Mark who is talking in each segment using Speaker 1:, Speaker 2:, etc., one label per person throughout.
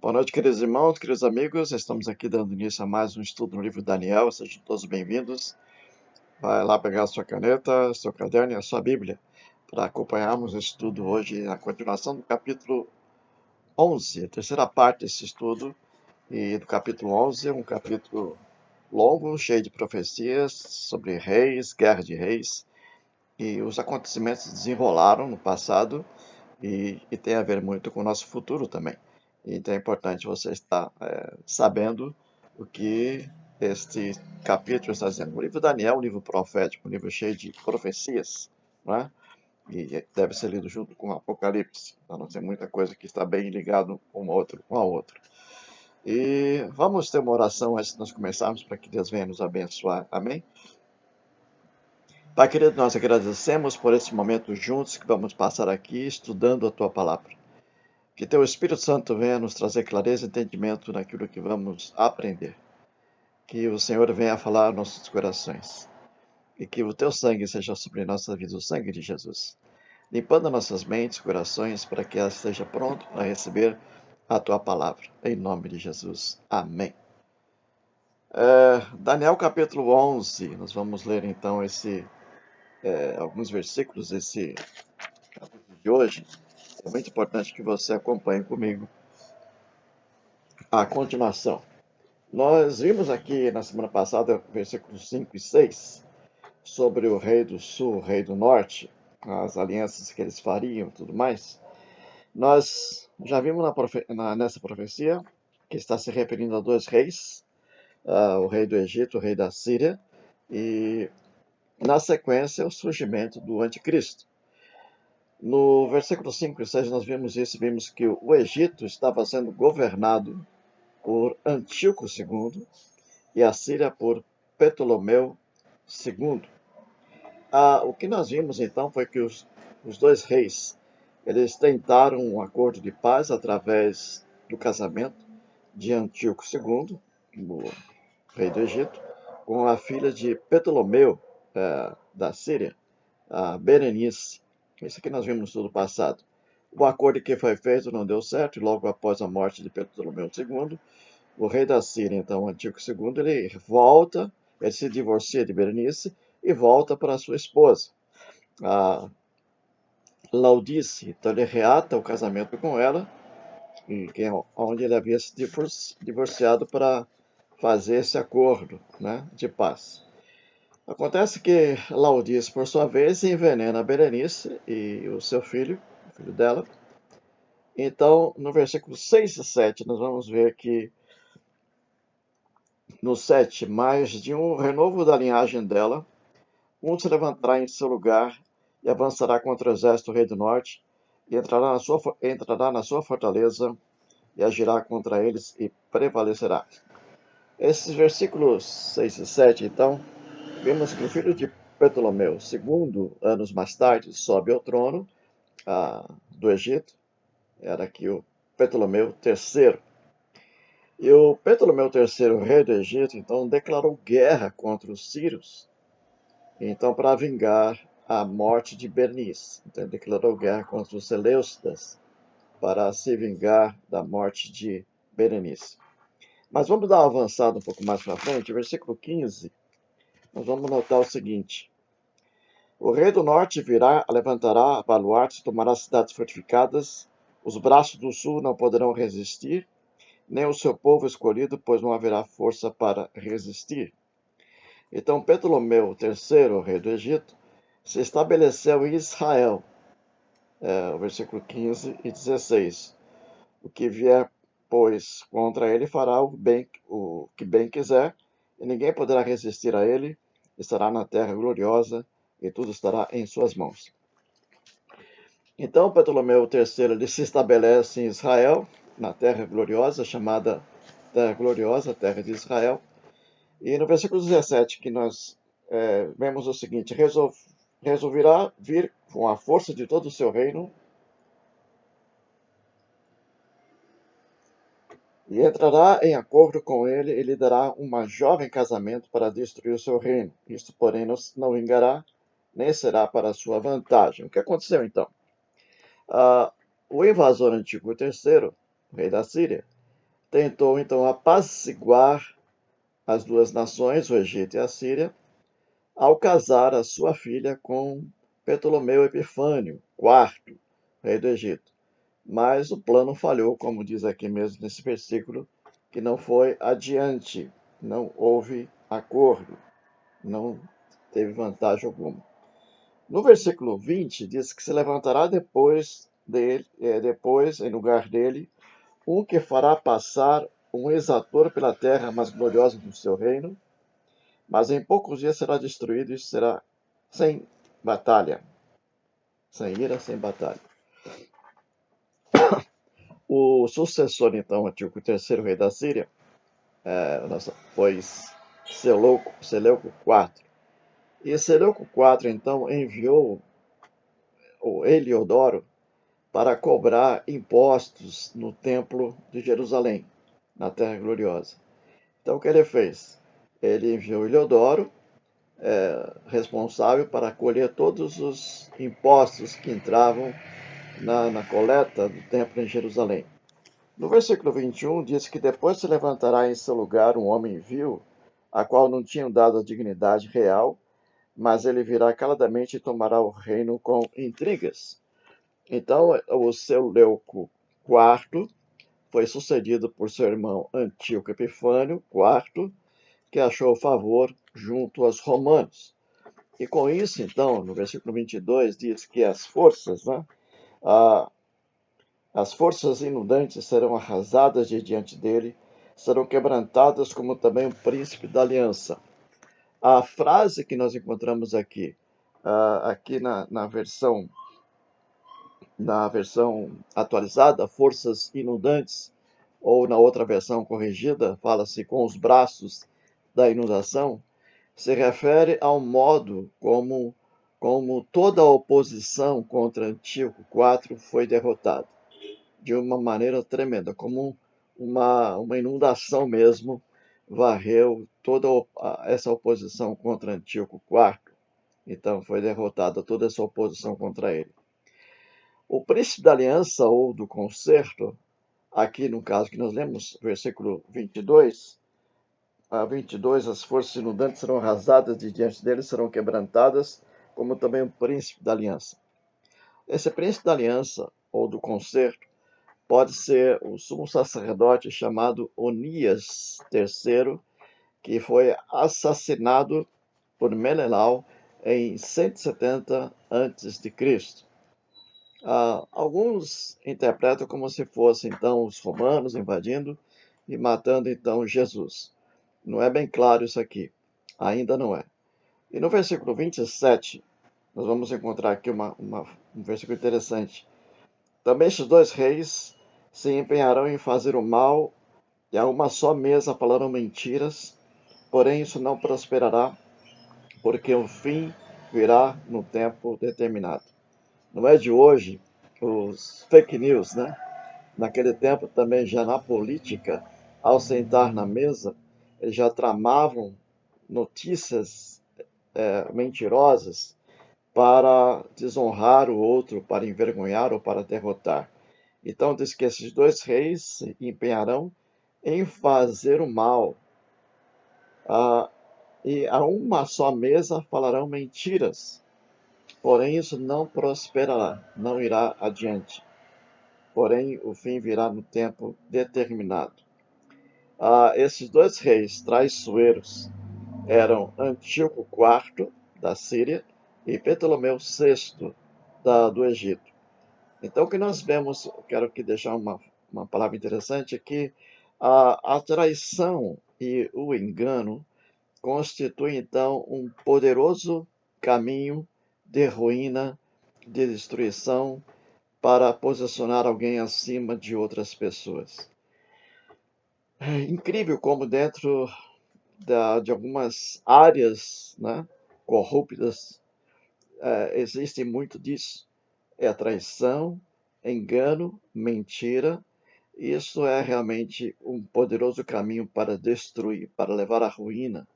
Speaker 1: Boa noite, queridos irmãos, queridos amigos. Estamos aqui dando início a mais um estudo no livro de Daniel. Sejam todos bem-vindos. Vai lá pegar a sua caneta, seu caderno e a sua Bíblia para acompanharmos o estudo hoje, a continuação do capítulo 11, a terceira parte desse estudo. E do capítulo 11 é um capítulo longo, cheio de profecias sobre reis, guerra de reis. E os acontecimentos se desenrolaram no passado e tem a ver muito com o nosso futuro também. Então é importante você estar sabendo o que este capítulo está dizendo. O livro de Daniel é um livro profético, um livro cheio de profecias, não é? E deve ser lido junto com o Apocalipse. Então, não tem muita coisa que está bem ligado um ao outro. E vamos ter uma oração antes de nós começarmos, para que Deus venha nos abençoar. Amém? Pai querido, nós agradecemos por esse momento juntos que vamos passar aqui estudando a Tua Palavra. Que Teu Espírito Santo venha nos trazer clareza e entendimento naquilo que vamos aprender. Que o Senhor venha falar aos nossos corações. E que o Teu sangue seja sobre nossa vida, o sangue de Jesus. Limpando nossas mentes, corações, para que ela esteja pronta para receber a Tua Palavra. Em nome de Jesus. Amém. Daniel capítulo 11. Nós vamos ler então alguns versículos desse capítulo de hoje. É muito importante que você acompanhe comigo a continuação. Nós vimos aqui na semana passada, versículos 5 e 6, sobre o rei do sul, o rei do norte, as alianças que eles fariam e tudo mais. Nós já vimos nessa profecia que está se referindo a dois reis, o rei do Egito, o rei da Síria, e na sequência o surgimento do anticristo. No versículo 5 e 6 nós vimos que o Egito estava sendo governado por Antíoco II e a Síria por Ptolomeu II. O que nós vimos então foi que os dois reis eles tentaram um acordo de paz através do casamento de Antíoco II, o rei do Egito, com a filha de Ptolomeu da Síria, a Berenice. Isso que nós vimos no estudo passado. O acordo que foi feito não deu certo, e logo após a morte de Ptolomeu II, o rei da Síria, então, Antíoco II, ele se divorcia de Berenice e volta para sua esposa, a Laodice. Então, ele reata o casamento com ela, onde ele havia se divorciado para fazer esse acordo, né, de paz. Acontece que Laodice, por sua vez, envenena Berenice e o seu filho, o filho dela. Então, no versículo 6 e 7, nós vamos ver que no 7, mais de um renovo da linhagem dela, um se levantará em seu lugar e avançará contra o exército do rei do norte, e entrará na sua fortaleza e agirá contra eles e prevalecerá. Esses versículos 6 e 7, então, vemos que o filho de Ptolomeu, segundo anos mais tarde, sobe ao trono do Egito. Era aqui o Ptolomeu III. E o Ptolomeu III, rei do Egito, então declarou guerra contra os sírios, então para vingar a morte de Bernice. Então ele declarou guerra contra os Seleucidas para se vingar da morte de Berenice. Mas vamos dar uma avançada um pouco mais para frente, versículo 15, nós vamos notar o seguinte: o rei do norte virá, levantará baluartes, tomará cidades fortificadas, os braços do sul não poderão resistir, nem o seu povo escolhido, pois não haverá força para resistir. Então Ptolomeu III, rei do Egito, se estabeleceu em Israel, o versículo 15 e 16. O que vier, pois, contra ele fará o que bem quiser, e ninguém poderá resistir a ele, estará na terra gloriosa, e tudo estará em suas mãos. Então Ptolomeu III ele se estabelece em Israel, na terra gloriosa, chamada Terra Gloriosa, terra de Israel. E no versículo 17 que nós vemos o seguinte: resolverá vir com a força de todo o seu reino e entrará em acordo com ele e lhe dará uma jovem casamento para destruir o seu reino. Isto, porém, não vingará, nem será para a sua vantagem. O que aconteceu então? O invasor Antíoco III, rei da Síria, tentou então apaziguar as duas nações, o Egito e a Síria, ao casar a sua filha com Ptolomeu Epifânio IV, rei do Egito. Mas o plano falhou, como diz aqui mesmo nesse versículo, que não foi adiante, não houve acordo, não teve vantagem alguma. No versículo 20, diz que se levantará depois, em lugar dele, um que fará passar um exator pela terra mais gloriosa do seu reino, mas em poucos dias será destruído e será sem batalha. Sem ira, sem batalha. O sucessor, então, Antíoco III, rei da Síria, foi Seleuco IV. E Seleuco IV, então, enviou o Heliodoro para cobrar impostos no templo de Jerusalém, na Terra Gloriosa. Então, o que ele fez? Ele enviou Heliodoro, responsável para colher todos os impostos que entravam na coleta do templo em Jerusalém. No versículo 21, diz que depois se levantará em seu lugar um homem vil, a qual não tinham dado a dignidade real, mas ele virá caladamente e tomará o reino com intrigas. Então, o Seleuco IV foi sucedido por seu irmão Antíoco Epifânio IV, que achou favor junto aos romanos. E com isso, então, no versículo 22, diz que as forças, né, as forças inundantes serão arrasadas de diante dele, serão quebrantadas, como também o príncipe da aliança. A frase que nós encontramos aqui, aqui na versão atualizada, forças inundantes, ou na outra versão corrigida, fala-se com os braços da inundação, se refere ao modo como toda a oposição contra Antíoco IV foi derrotada, de uma maneira tremenda, como uma inundação mesmo, varreu toda essa oposição contra Antíoco IV. Então foi derrotada toda essa oposição contra ele. O príncipe da aliança ou do concerto, aqui no caso que nós lemos, versículo 22, a 22, as forças inundantes serão arrasadas de diante dele, serão quebrantadas, como também o príncipe da aliança. Esse príncipe da aliança, ou do concerto, pode ser o sumo sacerdote chamado Onias III, que foi assassinado por Menelau em 170 a.C. Alguns interpretam como se fossem então os romanos invadindo e matando então Jesus. Não é bem claro isso aqui, ainda não é. E no versículo 27, nós vamos encontrar aqui um versículo interessante. Também estes dois reis se empenharão em fazer o mal e a uma só mesa falarão mentiras, porém isso não prosperará, porque o fim virá no tempo determinado. Não é de hoje os fake news, né? Naquele tempo também já na política, ao sentar na mesa, eles já tramavam notícias mentirosas para desonrar o outro, para envergonhar ou para derrotar. Então diz que esses dois reis se empenharão em fazer o mal, e a uma só mesa falarão mentiras, porém isso não prosperará, não irá adiante. Porém, o fim virá no tempo determinado. Esses dois reis traiçoeiros eram Antíoco IV, da Síria, e Ptolomeu VI, do Egito. Então, o que nós vemos, eu quero aqui deixar uma palavra interessante, é que a traição e o engano constituem, então, um poderoso caminho de ruína, de destruição, para posicionar alguém acima de outras pessoas. É incrível como dentro de algumas áreas, né, corruptas, existe muito disso. É traição, engano, mentira. Isso é realmente um poderoso caminho para destruir, para levar à ruína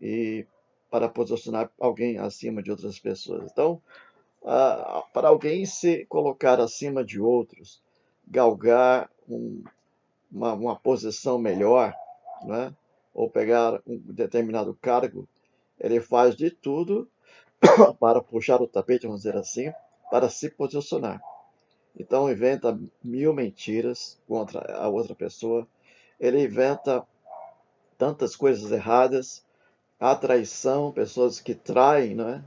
Speaker 1: e para posicionar alguém acima de outras pessoas. Então, para alguém se colocar acima de outros, galgar uma posição melhor, né? Ou pegar um determinado cargo, ele faz de tudo para puxar o tapete, vamos dizer assim, para se posicionar. Então inventa mil mentiras contra a outra pessoa, ele inventa tantas coisas erradas, a traição, pessoas que traem, né,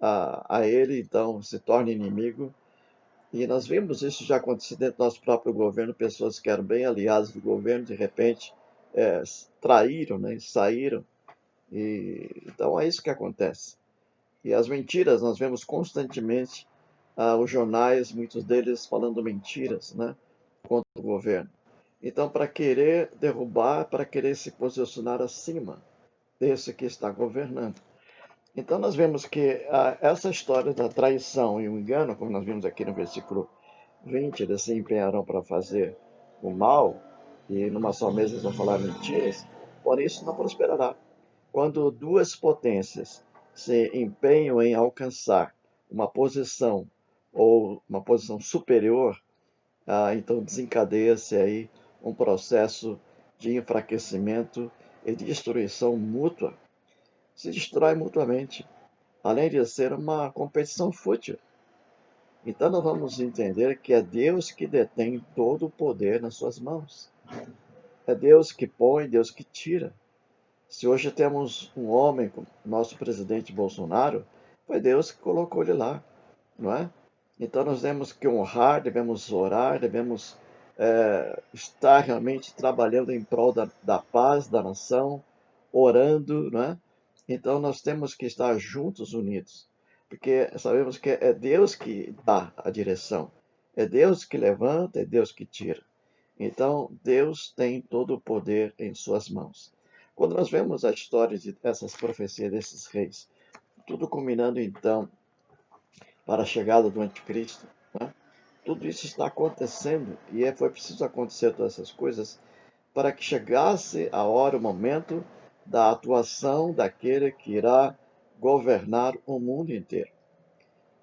Speaker 1: a ele, então se torna inimigo. E nós vimos isso já acontecer dentro do nosso próprio governo, pessoas que eram bem aliadas do governo, de repente é, traíram, né, saíram. E, então é isso que acontece. E as mentiras, nós vemos constantemente os jornais, muitos deles falando mentiras, né, contra o governo. Então, para querer derrubar, para querer se posicionar acima desse que está governando. Então, nós vemos que essa história da traição e o engano, como nós vimos aqui no versículo 20, eles se empenharão para fazer o mal, e numa só mesa eles vão falar mentiras, porém isso não prosperará. Quando duas potências se empenham em alcançar uma posição ou uma posição superior, então desencadeia-se aí um processo de enfraquecimento e destruição mútua. Se destrói mutuamente, além de ser uma competição fútil. Então nós vamos entender que é Deus que detém todo o poder nas suas mãos. É Deus que põe, Deus que tira. Se hoje temos um homem, como nosso presidente Bolsonaro, foi Deus que colocou ele lá, não é? Então nós temos que honrar, devemos orar, devemos estar realmente trabalhando em prol da paz da nação, orando, não é? Então nós temos que estar juntos, unidos, porque sabemos que é Deus que dá a direção, é Deus que levanta, é Deus que tira. Então Deus tem todo o poder em suas mãos. Quando nós vemos a história dessas profecias desses reis, tudo culminando então para a chegada do anticristo, né? Tudo isso está acontecendo e foi preciso acontecer todas essas coisas para que chegasse a hora, o momento da atuação daquele que irá governar o mundo inteiro.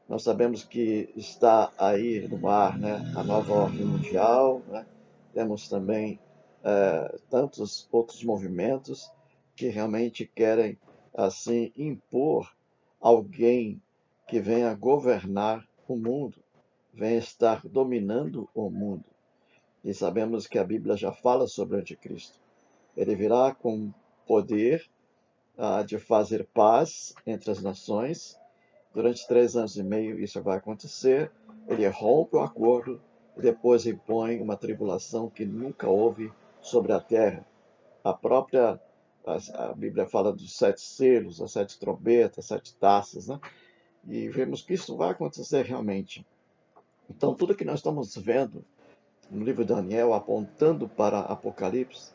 Speaker 1: Nós sabemos que está aí no ar, né, a nova ordem mundial, né? Temos também tantos outros movimentos que realmente querem assim impor alguém que venha governar o mundo, venha estar dominando o mundo. E sabemos que a Bíblia já fala sobre o anticristo. Ele virá com poder de fazer paz entre as nações. Durante 3 anos e meio isso vai acontecer. Ele rompe o acordo e depois impõe uma tribulação que nunca houve sobre a terra. A própria a Bíblia fala dos 7 selos, as 7 trombetas, 7 taças, né? E vemos que isso vai acontecer realmente. Então, tudo que nós estamos vendo no livro de Daniel, apontando para Apocalipse,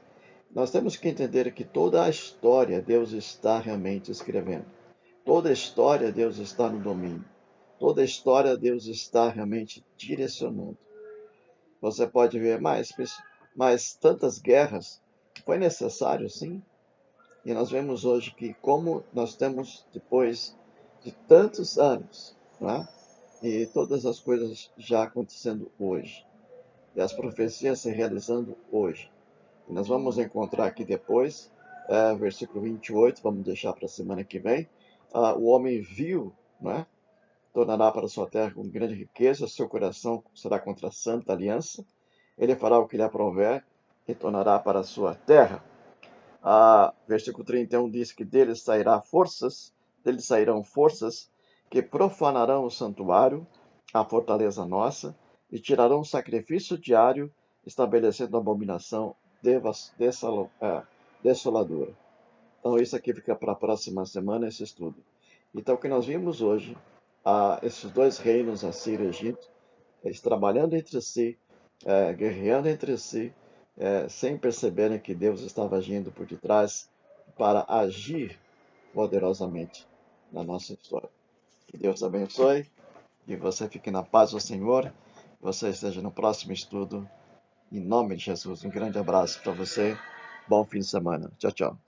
Speaker 1: nós temos que entender que toda a história Deus está realmente escrevendo. Toda a história Deus está no domínio. Toda a história Deus está realmente direcionando. Você pode ver mais tantas guerras. Foi necessário, sim. E nós vemos hoje que como nós temos, depois de tantos anos, né? E todas as coisas já acontecendo hoje. E as profecias se realizando hoje. E nós vamos encontrar aqui depois, versículo 28, vamos deixar para a semana que vem. O homem viu, né? Tornará para sua terra com grande riqueza, seu coração será contra a santa aliança. Ele fará o que lhe aprouver e tornará para a sua terra. Versículo 31 diz que deles sairão forças que profanarão o santuário, a fortaleza nossa, e tirarão o sacrifício diário, estabelecendo abominação desoladora. Então, isso aqui fica para a próxima semana, esse estudo. Então, o que nós vimos hoje, esses dois reinos, Assírio e Egito, eles trabalhando entre si, guerreando entre si, sem perceberem que Deus estava agindo por detrás para agir poderosamente na nossa história. Que Deus abençoe, que você fique na paz do Senhor, que você esteja no próximo estudo. Em nome de Jesus, um grande abraço para você. Bom fim de semana. Tchau, tchau.